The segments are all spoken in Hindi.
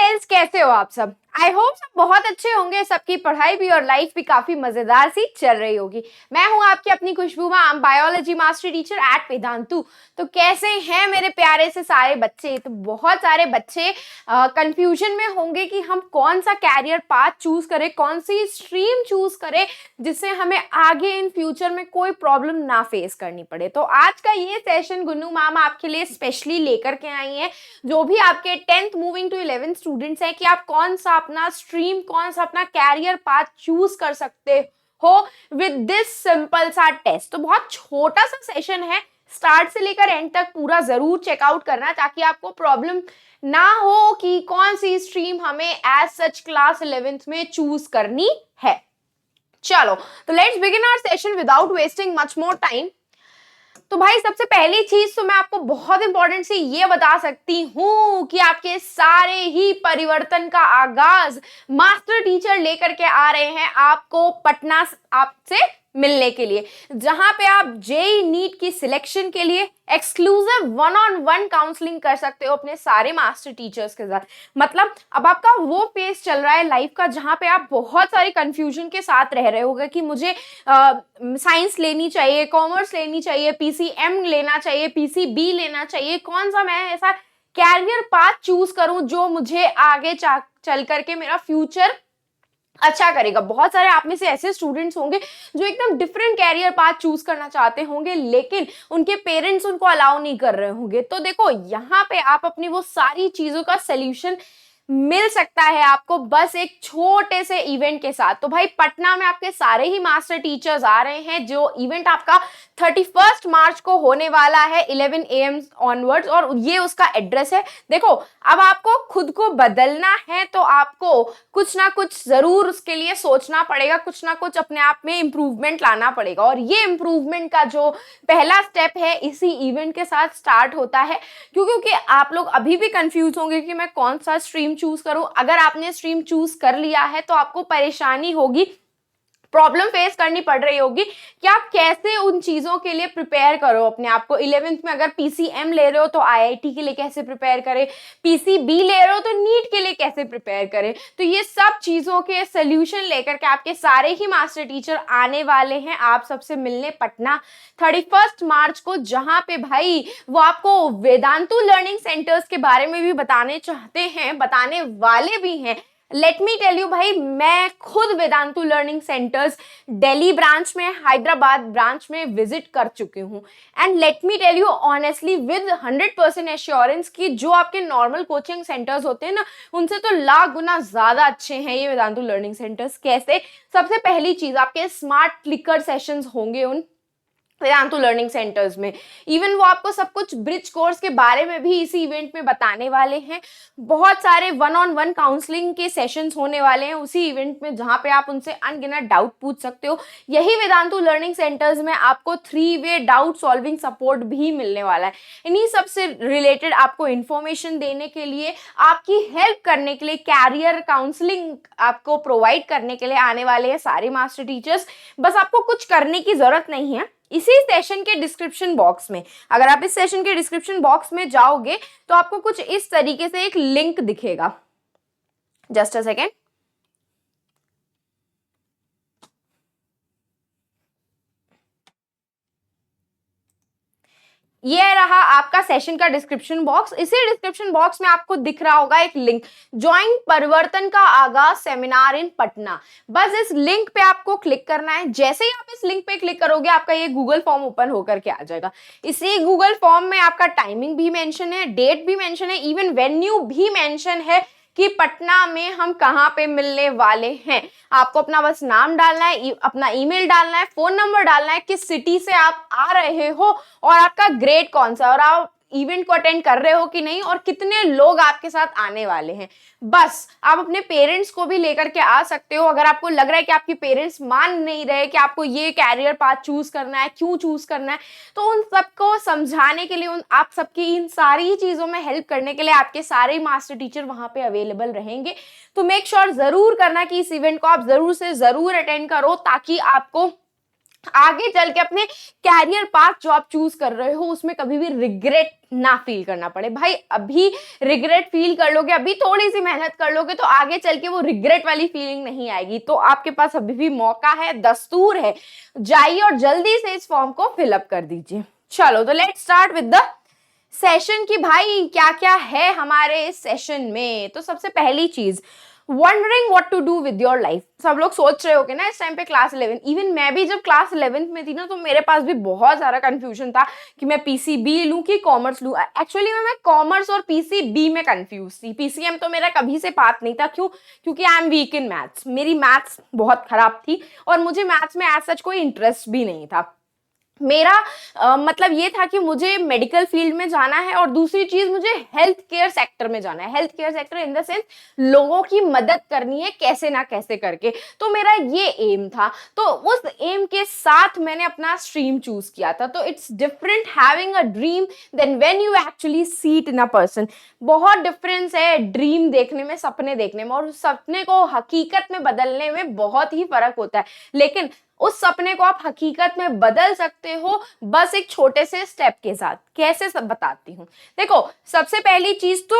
फ्रेंड्स, कैसे हो आप सब? आई होप सब बहुत अच्छे होंगे। सबकी पढ़ाई भी और लाइफ भी काफी मजेदार सी चल रही होगी। मैं हूं आपकी अपनी Khushboo ma'am, biology master teacher at Vedantu. तो कैसे हैं मेरे प्यारे से सारे बच्चे? तो बहुत सारे बच्चे कंफ्यूजन में होंगे कि हम कौन सा कैरियर पाथ चूज करें, कौन सी स्ट्रीम चूज करें जिससे हमें आगे इन फ्यूचर में कोई प्रॉब्लम ना फेस करनी पड़े। तो आज का ये सेशन गुन्नू मैम आपके लिए स्पेशली लेकर के आई है, जो भी आपके 10th moving to 11th students हैं, कि आप कौन सा अपना स्ट्रीम, कौन सा अपना कैरियर पाथ चूज कर सकते हो विद दिस सिंपल सा टेस्ट। तो बहुत छोटा सा सेशन है, स्टार्ट से लेकर एंड तक पूरा जरूर चेकआउट करना ताकि आपको प्रॉब्लम ना हो कि कौन सी स्ट्रीम हमें एज सच क्लास 11th में चूज करनी है। चलो, तो let's begin our session without wasting much more time. तो भाई, सबसे पहली चीज तो मैं आपको बहुत इंपॉर्टेंट सी ये बता सकती हूं कि आपके सारे ही परिवर्तन का आगाज मास्टर टीचर लेकर के आ रहे हैं आपको पटना आपसे मिलने के लिए, जहां पे आप जेई नीट की सिलेक्शन के लिए एक्सक्लूसिव 1-on-1 काउंसलिंग कर सकते हो अपने सारे मास्टर टीचर्स के साथ। मतलब अब आपका वो फेज चल रहा है लाइफ का जहां पे आप बहुत सारी कंफ्यूजन के साथ रह रहे होगे कि मुझे साइंस लेनी चाहिए, कॉमर्स लेनी चाहिए, पीसीएम लेना चाहिए, पीसीबी लेना चाहिए, कौन सा मैं ऐसा कैरियर पाथ चूज करूं जो मुझे आगे चल करके मेरा फ्यूचर अच्छा करेगा। बहुत सारे आप में से ऐसे स्टूडेंट्स होंगे जो एकदम डिफरेंट कैरियर पाथ चूज करना चाहते होंगे, लेकिन उनके पेरेंट्स उनको अलाउ नहीं कर रहे होंगे। तो देखो, यहाँ पे आप अपनी वो सारी चीजों का सोल्यूशन मिल सकता है आपको बस एक छोटे से इवेंट के साथ। तो भाई, पटना में आपके सारे ही मास्टर टीचर्स आ रहे हैं। जो इवेंट आपका 31 मार्च को होने वाला है 11 AM ऑनवर्ड्स, और ये उसका एड्रेस है। देखो, अब आपको खुद को बदलना है तो आपको कुछ ना कुछ जरूर उसके लिए सोचना पड़ेगा, कुछ ना कुछ अपने आप में इंप्रूवमेंट लाना पड़ेगा। और ये इंप्रूवमेंट का जो पहला स्टेप है इसी इवेंट के साथ स्टार्ट होता है। क्योंकि आप लोग अभी भी कंफ्यूज होंगे कि मैं कौन सा स्ट्रीम चूज करूं। अगर आपने स्ट्रीम चूज कर लिया है तो आपको परेशानी होगी, प्रॉब्लम फेस करनी पड़ रही होगी कि आप कैसे उन चीजों के लिए प्रिपेयर करो अपने आप को। 11th में अगर पीसीएम ले रहे हो तो आईआईटी के लिए कैसे प्रिपेयर करें, पीसीबी ले रहे हो तो नीट के लिए कैसे प्रिपेयर करें। तो ये सब चीजों के सोल्यूशन लेकर के आपके सारे ही मास्टर टीचर आने वाले हैं आप सबसे मिलने पटना 31 मार्च को, जहां पे भाई वो आपको वेदांतु लर्निंग सेंटर्स के बारे में भी बताने चाहते हैं, बताने वाले भी हैं। लेट मी टेल यू भाई, मैं खुद Vedantu learning centres Delhi branch में, हैदराबाद ब्रांच में विजिट कर चुकी हूँ। And let me tell you honestly with 100% assurance कि जो आपके नॉर्मल कोचिंग सेंटर्स होते हैं ना, उनसे तो लाख गुना ज्यादा अच्छे हैं ये वेदांतु लर्निंग सेंटर्स। कैसे? सबसे पहली चीज, आपके स्मार्ट क्लिकर सेशंस होंगे उन वेदांतु लर्निंग सेंटर्स में। इवन वो आपको सब कुछ ब्रिज कोर्स के बारे में भी इसी इवेंट में बताने वाले हैं। बहुत सारे 1-on-1 काउंसलिंग के सेशंस होने वाले हैं उसी इवेंट में, जहां पे आप उनसे अनगिनत डाउट पूछ सकते हो। यही वेदांतु लर्निंग सेंटर्स में आपको 3-वे डाउट सॉल्विंग सपोर्ट भी मिलने वाला है। इन्हीं सब से रिलेटेड आपको इंफॉर्मेशन देने के लिए, आपकी हेल्प करने के लिए, कैरियर काउंसलिंग आपको प्रोवाइड करने के लिए आने वाले हैं सारे मास्टर टीचर्स। बस आपको कुछ करने की जरूरत नहीं है। इसी सेशन के डिस्क्रिप्शन बॉक्स में, अगर आप इस सेशन के डिस्क्रिप्शन बॉक्स में जाओगे तो आपको कुछ इस तरीके से एक लिंक दिखेगा। Just a second. ये रहा आपका सेशन का डिस्क्रिप्शन बॉक्स। इसी डिस्क्रिप्शन बॉक्स में आपको दिख रहा होगा एक लिंक, ज्वाइन परिवर्तन का आगाज सेमिनार इन पटना। बस इस लिंक पे आपको क्लिक करना है। जैसे ही आप इस लिंक पे क्लिक करोगे, आपका ये गूगल फॉर्म ओपन होकर के आ जाएगा। इसी गूगल फॉर्म में आपका टाइमिंग भी मेंशन है, डेट भी मेंशन है, इवन वेन्यू भी मेंशन है कि पटना में हम कहाँ पे मिलने वाले हैं। आपको अपना बस नाम डालना है, अपना ईमेल डालना है, फोन नंबर डालना है, किस सिटी से आप आ रहे हो और आपका ग्रेड कौन सा, और आप इवेंट को अटेंड कर रहे हो कि नहीं, और कितने लोग आपके साथ आने वाले हैं। बस आप अपने पेरेंट्स को भी लेकर के आ सकते हो। अगर आपको लग रहा है कि आपके पेरेंट्स मान नहीं रहे कि आपको ये कैरियर पाथ चूज करना है, क्यों चूज करना है, तो उन सबको समझाने के लिए, आप सबकी इन सारी चीजों में हेल्प करने के लिए आपके सारे मास्टर टीचर वहां पे अवेलेबल रहेंगे। तो मेक श्योर जरूर करना कि इस इवेंट को आप जरूर से जरूर अटेंड करो, ताकि आपको आगे चल के अपने कैरियर पाथ जो आप चूज कर रहे हो उसमें कभी भी रिग्रेट ना फील करना पड़े। भाई अभी रिग्रेट फील कर लोगे, अभी थोड़ी सी मेहनत कर लोगे तो आगे चल के वो रिग्रेट वाली फीलिंग नहीं आएगी। तो आपके पास अभी भी मौका है, दस्तूर है, जाइए और जल्दी से इस फॉर्म को फिलअप कर दीजिए। चलो तो let's start with the session की भाई क्या क्या है हमारे सेशन में। तो सबसे पहली चीज, wondering what to do with your life. सब लोग सोच रहे होगे ना इस टाइम पे क्लास 11, इवन मैं भी जब क्लास 11th में थी ना तो मेरे पास भी बहुत सारा कंफ्यूजन था कि मैं पीसीबी लूं कि कॉमर्स लूं। एक्चुअली मैं कॉमर्स और पीसीबी में कंफ्यूज थी। पीसीएम तो मेरा कभी से पाथ नहीं था। क्यों? क्योंकि I am weak in maths, मेरी मैथ्स बहुत खराब थी और मुझे मैथ्स में एज सच कोई इंटरेस्ट भी नहीं था। मेरा मतलब ये था कि मुझे मेडिकल फील्ड में जाना है और दूसरी चीज मुझे हेल्थ केयर सेक्टर में जाना है। Health care sector in the sense लोगों की मदद करनी है कैसे ना कैसे करके। तो मेरा ये एम था, तो उस एम के साथ मैंने अपना स्ट्रीम चूज किया था। तो it's different having a dream than when you actually see it in a person. बहुत डिफरेंस है ड्रीम देखने में, सपने देखने में, और उस सपने को हकीकत में बदलने में बहुत ही फर्क होता है। लेकिन उस सपने को आप हकीकत में बदल सकते हो बस एक छोटे से स्टेप के साथ। कैसे सब बताती हूँ। देखो, सबसे पहली चीज तो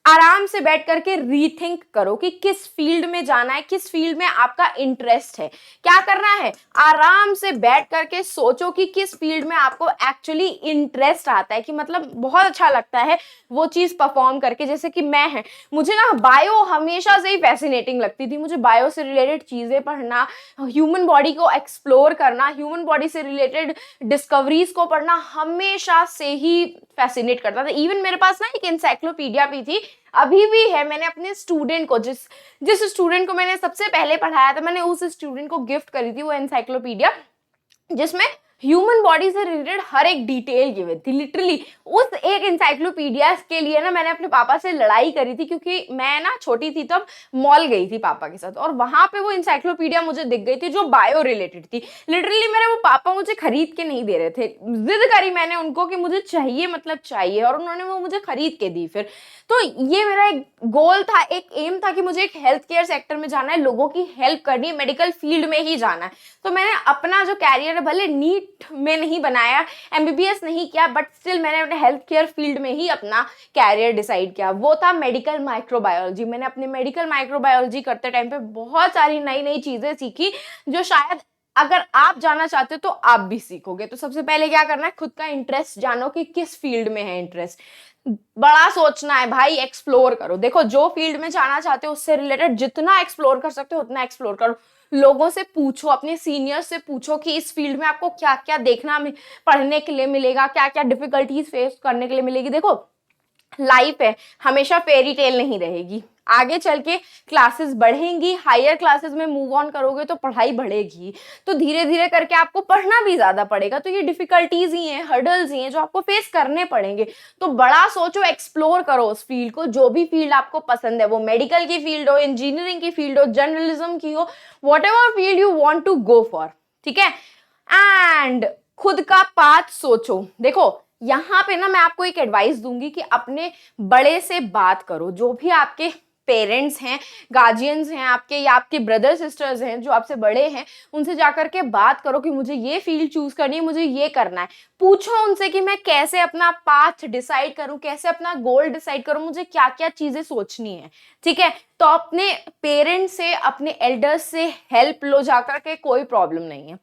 आराम से बैठ करके रीथिंक करो कि किस फील्ड में जाना है, किस फील्ड में आपका इंटरेस्ट है। क्या करना है, आराम से बैठ करके सोचो कि किस फील्ड में आपको एक्चुअली इंटरेस्ट आता है, कि मतलब बहुत अच्छा लगता है वो चीज परफॉर्म करके। जैसे कि मैं है, मुझे ना बायो हमेशा से ही फैसिनेटिंग लगती थी। मुझे बायो से रिलेटेड चीजें पढ़ना, ह्यूमन बॉडी को एक्सप्लोर करना, ह्यूमन बॉडी से रिलेटेड डिस्कवरीज को पढ़ना हमेशा से ही फैसिनेट करता था। इवन मेरे पास ना एक एनसाइक्लोपीडिया भी थी, अभी भी है। मैंने अपने स्टूडेंट को, जिस स्टूडेंट को मैंने सबसे पहले पढ़ाया था, मैंने उस स्टूडेंट को गिफ्ट करी थी वो एनसाइक्लोपीडिया, जिसमें ह्यूमन बॉडी से रिलेटेड हर एक डिटेल गिवन थी। लिटरली उस एक इंसाइक्लोपीडिया के लिए ना मैंने अपने पापा से लड़ाई करी थी, क्योंकि मैं ना छोटी थी तब मॉल गई थी पापा के साथ और वहां पे वो इंसाइक्लोपीडिया मुझे दिख गई थी जो बायो रिलेटेड थी। लिटरली मेरे वो पापा मुझे खरीद के नहीं दे रहे थे, जिद करी मैंने उनको कि मुझे चाहिए, मतलब चाहिए, और उन्होंने वो मुझे खरीद के दी फिर। तो ये मेरा एक गोल था, एक एम था कि मुझे एक हेल्थ केयर सेक्टर में जाना है, लोगों की हेल्प करनी है, मेडिकल फील्ड में ही जाना है। तो मैंने अपना जो कैरियर है भले नीट में नहीं बनाया, एमबीबीएस नहीं किया, बट स्टिल मैंने अपने हेल्थ केयर फील्ड में ही अपना कैरियर डिसाइड किया। वो था मेडिकल माइक्रोबायोलॉजी। मैंने अपने मेडिकल माइक्रोबायोलॉजी करते टाइम पे बहुत सारी नई नई चीजें सीखी जो शायद अगर आप जाना चाहते हो तो आप भी सीखोगे। तो सबसे पहले क्या करना है, खुद का इंटरेस्ट जानो कि किस फील्ड में है इंटरेस्ट। बड़ा सोचना है भाई, एक्सप्लोर करो। देखो, जो फील्ड में जाना चाहते हो उससे रिलेटेड जितना एक्सप्लोर कर सकते हो उतना एक्सप्लोर करो। लोगों से पूछो, अपने सीनियर्स से पूछो कि इस फील्ड में आपको क्या क्या देखना पढ़ने के लिए मिलेगा, क्या क्या डिफिकल्टीज फेस करने के लिए मिलेगी। देखो, लाइफ है, हमेशा फेरी टेल नहीं रहेगी। आगे चल के क्लासेस बढ़ेंगी, हायर क्लासेस में मूव ऑन करोगे तो पढ़ाई बढ़ेगी, तो धीरे धीरे करके आपको पढ़ना भी ज्यादा पड़ेगा। तो ये डिफिकल्टीज ही हैं, हर्डल्स ही हैं जो आपको फेस करने पड़ेंगे। तो बड़ा सोचो, एक्सप्लोर करो उस फील्ड को, जो भी फील्ड आपको पसंद है, वो मेडिकल की फील्ड हो, इंजीनियरिंग की फील्ड हो, जर्नलिज्म की हो, whatever field you want to go for. ठीक है, एंड खुद का पाथ सोचो। देखो, यहां पे ना मैं आपको एक एडवाइस दूंगी कि अपने बड़े से बात करो। जो भी आपके पेरेंट्स हैं, गार्जियंस हैं आपके, या आपके ब्रदर सिस्टर्स हैं जो आपसे बड़े हैं, उनसे जाकर के बात करो कि मुझे ये फील्ड चूज करनी है, मुझे ये करना है। पूछो उनसे कि मैं कैसे अपना पाथ डिसाइड करूं, कैसे अपना गोल डिसाइड करूं, मुझे क्या क्या चीजें सोचनी है। ठीक है, तो अपने पेरेंट्स से, अपने एल्डर्स से हेल्प लो जाकर के, कोई प्रॉब्लम नहीं है।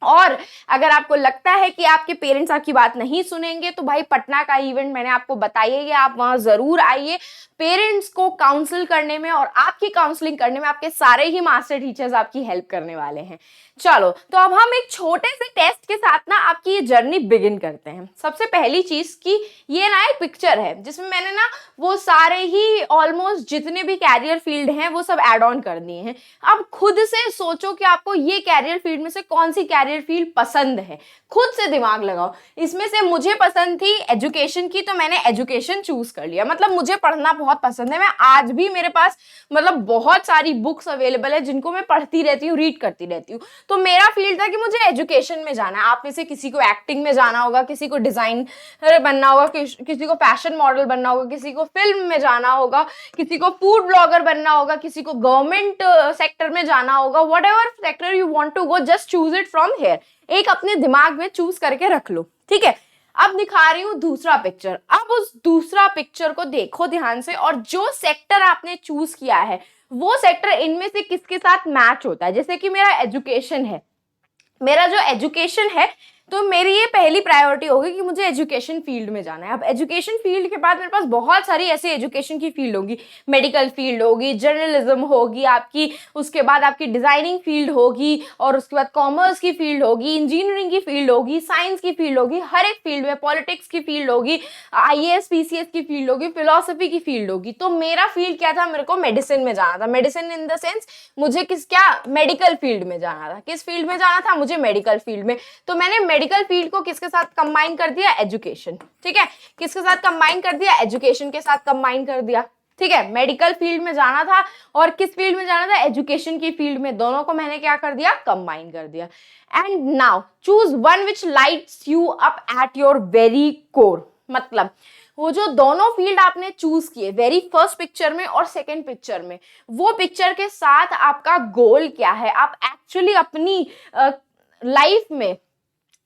और अगर आपको लगता है कि आपके पेरेंट्स आपकी बात नहीं सुनेंगे तो भाई पटना का इवेंट मैंने आपको बताया है, आप वहां जरूर आइए। पेरेंट्स को काउंसिल करने में और आपकी काउंसलिंग करने में आपके सारे ही मास्टर टीचर्स आपकी हेल्प करने वाले हैं। चलो, तो अब हम एक छोटे से टेस्ट के साथ ना आपकी ये जर्नी बिगिन करते हैं। सबसे पहली चीज की ये ना एक पिक्चर है जिसमें मैंने ना वो सारे ही ऑलमोस्ट जितने भी कैरियर फील्ड हैं वो सब एड ऑन कर दिए हैं। अब खुद से सोचो कि आपको ये कैरियर फील्ड में से कौन सी कैरियर फील्ड पसंद है। खुद से दिमाग लगाओ। इसमें से मुझे पसंद थी एजुकेशन की, तो मैंने एजुकेशन चूज कर लिया। मतलब मुझे पढ़ना बहुत पसंद है। मैं आज भी, मेरे पास मतलब बहुत सारी बुक्स अवेलेबल है जिनको मैं पढ़ती रहती हूँ, रीड करती रहती हूँ। तो मेरा फील्ड था कि मुझे एजुकेशन में जाना है। आप में से किसी को एक्टिंग में जाना होगा, किसी को डिजाइनर बनना होगा, किसी को फैशन मॉडल बनना होगा, किसी को फिल्म में जाना होगा, किसी को फूड ब्लॉगर बनना होगा, किसी को गवर्नमेंट सेक्टर में जाना होगा। Whatever sector you want to go, just choose it from here, एक अपने दिमाग में चूज करके रख लो, ठीक है। अब दिखा रही हूँ दूसरा पिक्चर। अब उस दूसरा पिक्चर को देखो ध्यान से, और जो सेक्टर आपने चूज किया है वो सेक्टर इनमें से किसके साथ मैच होता है। जैसे कि मेरा एजुकेशन है, मेरा जो एजुकेशन है, तो मेरी ये पहली प्रायोरिटी होगी कि मुझे एजुकेशन फील्ड में जाना है। अब एजुकेशन फील्ड के बाद मेरे पास बहुत सारी ऐसी एजुकेशन की फील्ड होगी, मेडिकल फील्ड होगी, जर्नलिज्म होगी आपकी, उसके बाद आपकी डिजाइनिंग फील्ड होगी, और उसके बाद कॉमर्स की फील्ड होगी, इंजीनियरिंग की फील्ड होगी, साइंस की फील्ड होगी, हर एक फील्ड में, पॉलिटिक्स की फील्ड होगी, आईएएस पीसीएस की फील्ड होगी, फिलोसफी की फील्ड होगी। तो मेरा फील्ड क्या था, मेरे को मेडिसिन में जाना था। मेडिसिन इन द सेंस मुझे मेडिकल फील्ड में जाना था। किस फील्ड में जाना था, मुझे मेडिकल फील्ड में। तो मैंने मेडिकल फील्ड को किसके साथ कंबाइन कर दिया, एजुकेशन, ठीक है। किसके साथ कंबाइन कर दिया, एजुकेशन के साथ कंबाइन कर दिया, ठीक है। मेडिकल फील्ड में जाना था और किस फील्ड में जाना था, एजुकेशन की फील्ड में, दोनों को मैंने क्या कर दिया, कंबाइन कर दिया। And now choose one which lights you up at your very core. मतलब वो जो दोनों फील्ड आपने चूज किए वेरी फर्स्ट पिक्चर में और सेकंड पिक्चर में, वो पिक्चर के साथ आपका गोल क्या है, आप एक्चुअली अपनी लाइफ में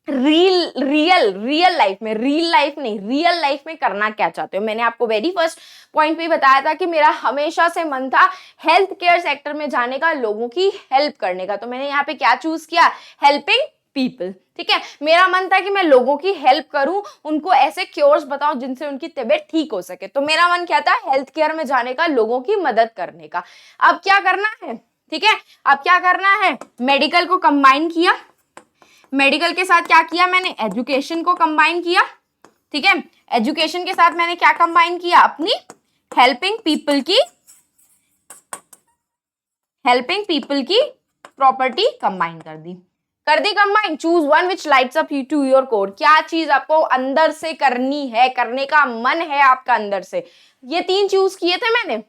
रियल लाइफ में करना क्या चाहते हो। मैंने आपको वेरी फर्स्ट पॉइंट पे बताया था कि मेरा हमेशा से मन था हेल्थ केयर सेक्टर में जाने का, लोगों की हेल्प करने का। तो मैंने यहाँ पे क्या चूज किया, हेल्पिंग पीपल, ठीक है। मेरा मन था कि मैं लोगों की हेल्प करूं, उनको ऐसे क्योर्स बताऊं जिनसे उनकी तबीयत ठीक हो सके। तो मेरा मन क्या था, हेल्थ केयर में जाने का, लोगों की मदद करने का। अब क्या करना है, ठीक है, अब क्या करना है, मेडिकल को कंबाइन किया, मेडिकल के साथ क्या किया मैंने, एजुकेशन को कंबाइन किया, ठीक है। एजुकेशन के साथ मैंने क्या कंबाइन किया, अपनी हेल्पिंग पीपल की प्रॉपर्टी कंबाइन कर दी combine. Choose one which lights up to your core. क्या चीज आपको अंदर से करनी है, करने का मन है आपका अंदर से, ये 3 चूज किए थे मैंने।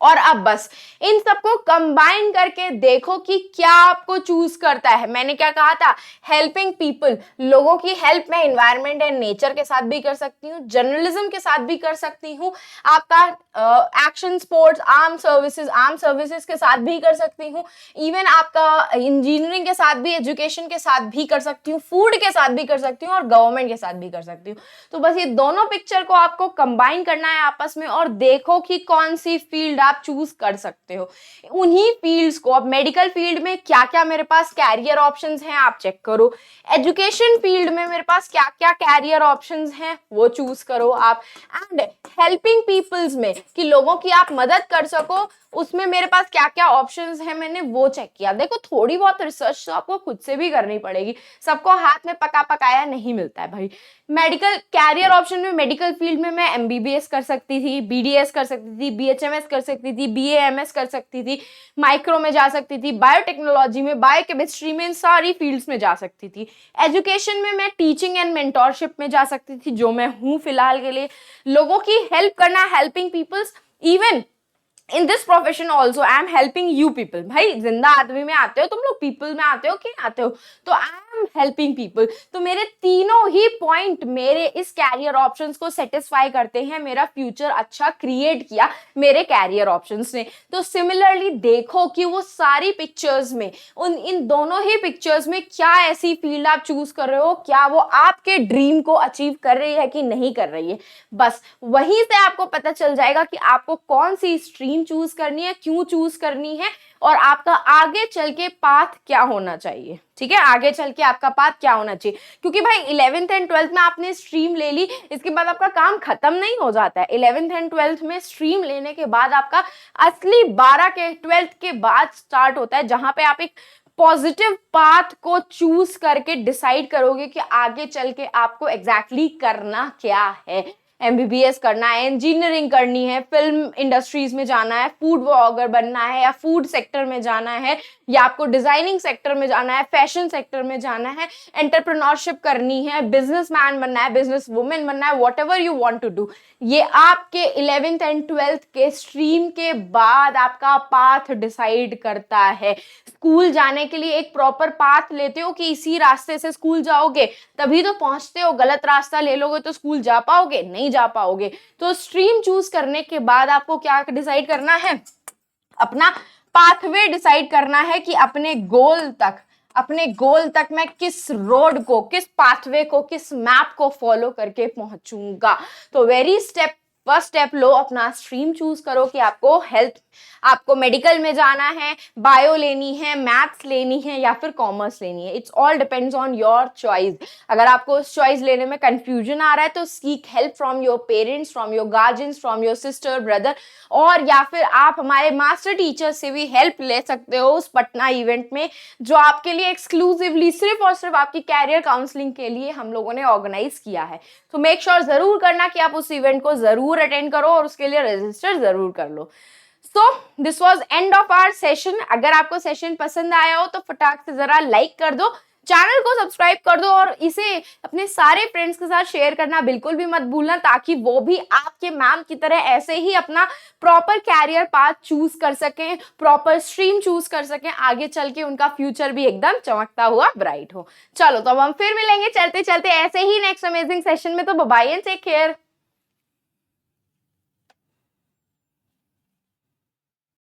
और अब बस इन सबको कंबाइन करके देखो कि क्या आपको चूज करता है। मैंने क्या कहा था, हेल्पिंग पीपल, लोगों की हेल्प मैं एनवायरनमेंट एंड नेचर के साथ भी कर सकती हूँ, जर्नलिज्म के साथ भी कर सकती हूँ, आपका एक्शन स्पोर्ट्स, आर्म सर्विसेज के साथ भी कर सकती हूँ, इवन आपका इंजीनियरिंग के साथ भी, एजुकेशन के साथ भी कर सकती हूँ, फूड के साथ भी कर सकती हूँ, और गवर्नमेंट के साथ भी कर सकती हूँ। तो बस ये दोनों पिक्चर को आपको कंबाइन करना है आपस में, और देखो कि कौन सी फील्ड आप चूज कर सकते हो। उन्हीं फील्ड्स को, अब मेडिकल फील्ड में क्या क्या मेरे पास कैरियर ऑप्शंस हैं आप चेक करो, एजुकेशन फील्ड में मेरे पास क्या क्या कैरियर ऑप्शंस हैं वो चूज करो आप, एंड हेल्पिंग पीपल्स में कि लोगों की आप मदद कर सको, उसमें मेरे पास क्या क्या ऑप्शंस हैं मैंने वो चेक किया। देखो थोड़ी बहुत रिसर्च तो आपको खुद से भी करनी पड़ेगी, सबको हाथ में पका पकाया नहीं मिलता है भाई। मेडिकल कैरियर ऑप्शन में, मेडिकल फील्ड में मैं एमबीबीएस कर सकती थी, बीडीएस कर सकती थी, बीएचएमएस कर सकती थी, बीएएमएस कर सकती थी, माइक्रो में जा सकती थी, बायोटेक्नोलॉजी में, बायोकेमिस्ट्री में, इन सारी फील्ड्स में जा सकती थी। एजुकेशन में मैं टीचिंग एंड मेंटोरशिप में जा सकती थी, जो मैं हूं फिलहाल के लिए। लोगों की हेल्प करना, helping peoples, even in this profession also I am helping you people. भाई जिंदा आदमी में आते हो तुम लोग, पीपल में आते हो कि आते हो, तो आई एम हेल्पिंग पीपल। तो मेरे तीनों ही पॉइंट मेरे इस कैरियर ऑप्शंस को सेटिस्फाई करते हैं, मेरा फ्यूचर अच्छा क्रिएट किया मेरे कैरियर ऑप्शंस ने। तो सिमिलरली देखो कि वो सारी पिक्चर्स में, इन दोनों ही पिक्चर्स में क्या ऐसी फील्ड आप चूज कर रहे हो, क्या वो आपके ड्रीम को अचीव कर रही है कि नहीं कर रही है। बस वहीं से आपको पता चल जाएगा कि आपको कौन सी स्ट्रीम चूज करनी है, क्यों चूज करनी है, और आपका आगे चल के पाथ क्या होना चाहिए। ठीक है, आगे चल के आपका पाथ क्या होना चाहिए, क्योंकि भाई 11th एंड 12th में आपने स्ट्रीम ले ली, इसके बाद आपका काम खत्म नहीं हो जाता है। 11th एंड 12th में स्ट्रीम लेने के बाद आपका असली 12th के बाद स्टार्ट होता है, जहां पे आप एक पॉजिटिव पाथ को चूज करके डिसाइड करोगे कि आगे चल के आपको एग्जैक्टली करना क्या है। एमबीबीएस करना है, इंजीनियरिंग करनी है, फिल्म इंडस्ट्रीज में जाना है, फूड व्लॉगर बनना है, या फूड सेक्टर में जाना है, या आपको डिजाइनिंग सेक्टर में जाना है, फैशन सेक्टर में जाना है, एंटरप्रेन्योरशिप करनी है, बिजनेसमैन बनना है, बिजनेस वुमेन बनना है, whatever you want to do, ये आपके 11th एंड 12th के स्ट्रीम के बाद आपका पाथ डिसाइड करता है। स्कूल जाने के लिए एक प्रॉपर पाथ लेते हो कि इसी रास्ते से स्कूल जाओगे तभी तो पहुंचते हो, गलत रास्ता ले लोगे तो स्कूल जा पाओगे नहीं जा पाओगे। तो स्ट्रीम चूज करने के बाद आपको क्या डिसाइड करना है, अपना पाथवे डिसाइड करना है कि अपने गोल तक, अपने गोल तक मैं किस रोड को, किस पाथवे को, किस मैप को फॉलो करके पहुंचूंगा। तो फर्स्ट स्टेप लो, अपना स्ट्रीम चूज करो कि आपको मेडिकल में जाना है, बायो लेनी है, मैथ्स लेनी है या फिर कॉमर्स लेनी है। It's all depends on your choice. अगर आपको उस चॉइस लेने में कंफ्यूजन आ रहा है तो seek help from your parents, from your guardians, from your sister, brother, और या फिर आप हमारे मास्टर टीचर से भी हेल्प ले सकते हो उस पटना इवेंट में, जो आपके लिए एक्सक्लूसिवली सिर्फ और सिर्फ आपकी कैरियर काउंसलिंग के लिए हम लोगों ने ऑर्गेनाइज किया है। तो मेक श्योर जरूर करना कि आप उस इवेंट को जरूर अटेंड करो और उसके लिए रजिस्टर जरूर कर लो। So this was end of our session. अगर आपको सेशन पसंद आया हो तो फटाक से जरा लाइक कर दो, चैनल को सब्सक्राइब कर दो और इसे अपने सारे फ्रेंड्स के साथ शेयर करना बिल्कुल भी मत भूलना, ताकि वो भी आपके मैम की तरह ऐसे ही अपना प्रॉपर कैरियर पाथ चूज कर सकें, प्रॉपर स्ट्रीम चूज कर सकें, आगे चल के उनका फ्यूचर भी एकदम चमकता हुआ ब्राइट हो। चलो तो अब हम फिर मिलेंगे चलते चलते ऐसे ही नेक्स्ट अमेजिंग सेशन में। तो बाय एंड टेक केयर।